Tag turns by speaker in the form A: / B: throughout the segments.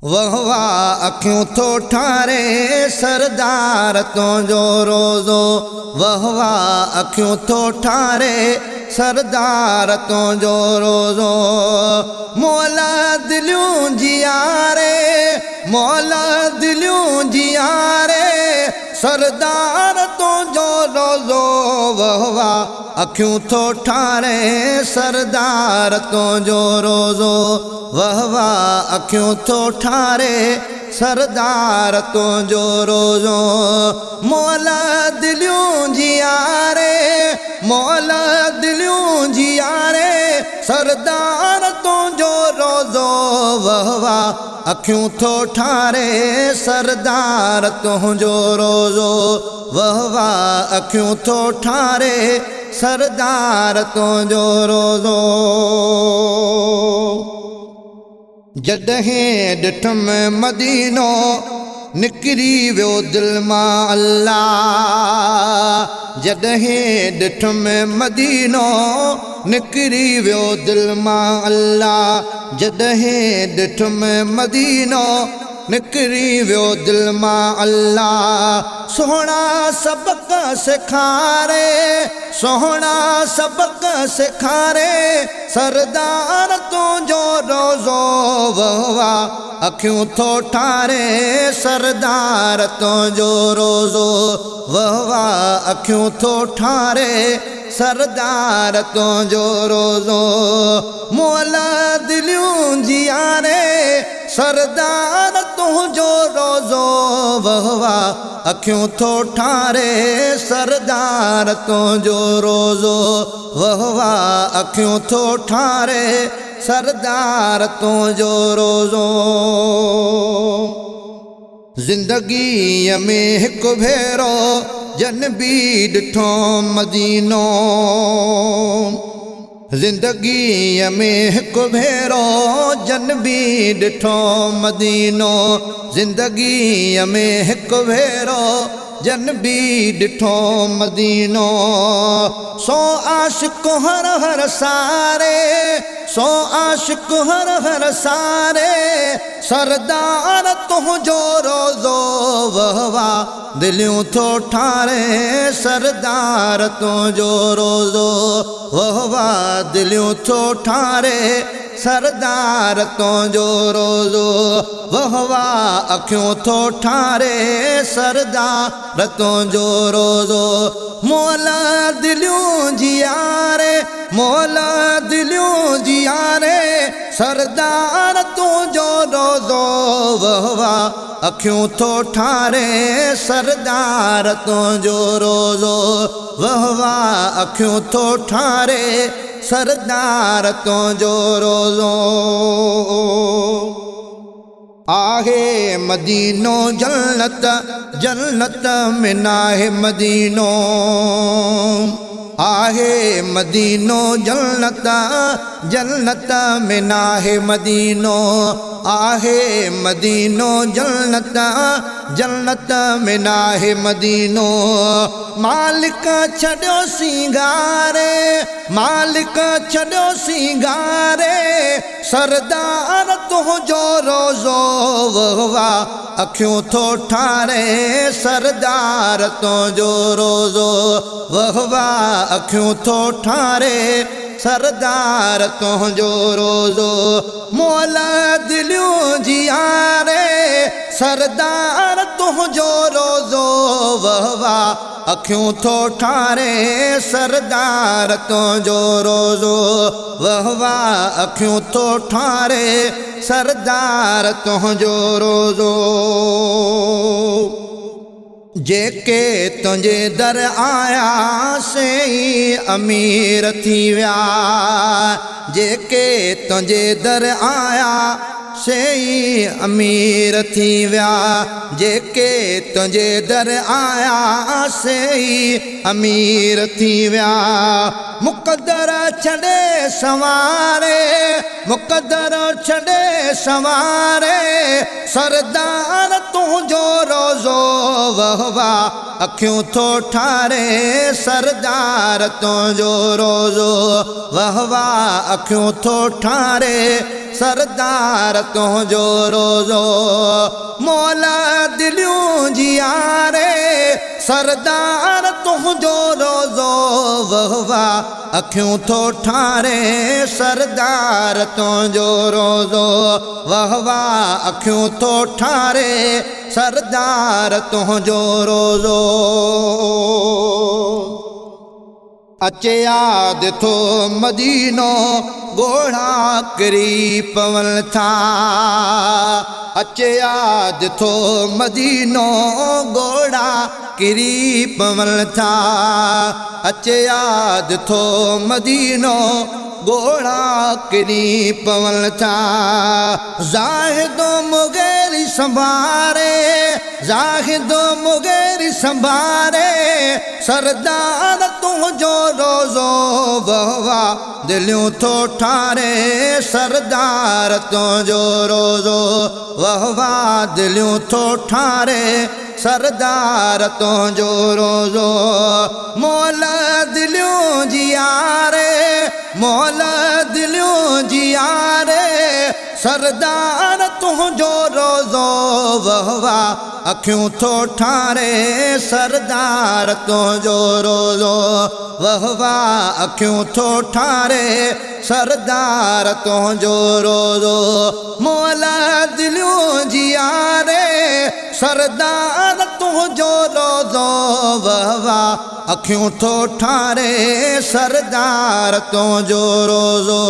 A: वह वाह अखियों तो ठारे सरदार तो जो रोज़ो। वह वाह अखियों तो ठारे सरदार तो जो रोज़ो। मौला दिलियों जियारे, मौला दिलियों जियारे सरदार तो जो रोज़ो। वह वाह अखियों तो ठारे सरदार तो जो रोज़ो। वह वाह अखियों तो ठारे सरदार तो जो रोज़ो। मौला दिलियों जियारे, मौला दिलियों जियारे सरदार तो जो रोज़ो। वह वाह अखियों तो ठारे सरदार तो जो रोज़ो। वह वाह अखियों तो ठारे सरदार तो जो रोज़ो। जॾहिं ॾिठम मदीनो निकिरी वियो दिलि मां अल्लाह। जॾहिं ॾिठम मदीनो निकिरी वियो दिलि मां अल्लाह। जॾहिं ॾिठम मदीनो निकिरी वियो दिलि मां अल्लाह। सोहणा सबक सेखारे, सोहणा सबक सेखारे सरदार तो जो रोज़ो। वह वाह अखियों तो ठारे सरदार तो जो रोज़ो। वह वाह अखियों तो ठारे सरदार तो जो रोज़ो। मौला दिलियों जियारे सरदार तो जो रोज़ो। वह वाह अखियों तो ठारे सरदार तो जो रोज़ो। वह वाह अखियों तो ठारे सरदार तो जो रोज़ो। ज़िंदगीअ में हिकु भेरो जन बि ॾिठो मदीनो। ज़िंदगीअ में हिकु भेरो जन बि ॾिठो मदीनो। ज़िंदगीअ में हिकु भेरो जन बि ॾिठो मदीनो। सो आशिक़ हर हर सारे, सो आशिक़ हर हर सारे सरदार तुंहिंजो रोज़ो। वह वाह दिलियों तो ठारे सरदार तुंहिंजो रोज़ो। वह वाह दिलियों तो ठारे सरदार तुंहिंजो रोज़ो। वह वाह अखियों तो ठारे सरदार तुंहिंजो रोज़ो। मौला दिलियों जियारे, मौला दिलियों जियारे सरदार तुंहिंजो रोज़ो। वह वाह अखियों तो ठारे सरदार तुंहिंजो रोज़ो। वह वाह अखियों तो ठारे सरदार तुंहिंजो रोज़ो। आहे मदीनो जन्नत, जन्नत में नाहे मदीनो। आहे मदीनो जन्नत, जन्नत में नाहे मदीनो। आहे मदीनो जन्नत, जन्नत में नाहे मदीनो। मालिक छॾियो सिंगारे, मालिक छॾियो सिंगारे सरदार तुंहिंजो रोज़ो। वह वाह अखियों तो ठारे सरदार तुंहिंजो रोज़ो। वह वाह अखियों तो ठारे सरदार तुंहिंजो रोज़ो। मौला दिलियों जियारे सरदार तुंहिंजो रोज़ो। वह वाह अखियों तो ठारे सरदार तुंहिंजो रोज़ो। वह वाह अखियों तो ठारे सरदार तुंहिंजो रोज़ो। जेके तुंहिंजे दर आया से अमीर थी विया। जेके तुंहिंजे दर आया से अमीर थी विया। जेके तुंहिंजे दर आया से अमीर थी विया। मुक़दर छॾे संवारे, मुक़दर छॾे संवारे सरदार तुंहिंजो रोज़ो। वह वाह अखियों अखियूं थो ठारे सरदार तुंहिंजो रोज़ो वाह वाह अखियूं थो ठारे सरदार तुंहिंजो रोज़ो मौला दिलियूं जियारे सरदार तुंहिंजो रोज़ो वाह वाह अखियूं थो ठारे सरदार तुंहिंजो रोज़ो वाह वाह अखियूं थो ठारे सरदार तुंहिंजो रोज़ो अचे यादि थो मदीनो ॻोढ़ा किरी पवनि था अचे यादि थो मदीनो ॻोढ़ा किरी पवनि था अचे यादि थो मदीनो ॻोढ़ा किरी पवनि था ज़ाहिदो मुगेरी संभारे ज़ाहिदो मुगेरी संभारे सरदार तुंहिंजो रोज़ो वाह वाह दिलियूं थो ठारे सरदार तुंहिंजो रोज़ो वाह वाह दिलियूं थो ठारे सरदार तुंहिंजो रोज़ो मौला दिलियूं जियारे मौला दिलियूं जियारे सरदार तुंहिंजो रोज़ो वाह वाह अखियूं थो ठारे सरदार तुंहिंजो रोज़ो वाह वाह अखियूं थो ठारे सरदार तुंहिंजो रोज़ो मौला दिलियूं जियारे सरदार तुंहिंजो रोज़ो वाह वाह अखियूं थो ठारे सरदार तुंहिंजो रोज़ो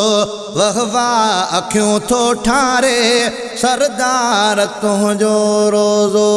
A: वाह वाह अखियूं थो ठारे सरदार तुंहिंजो रोज़ो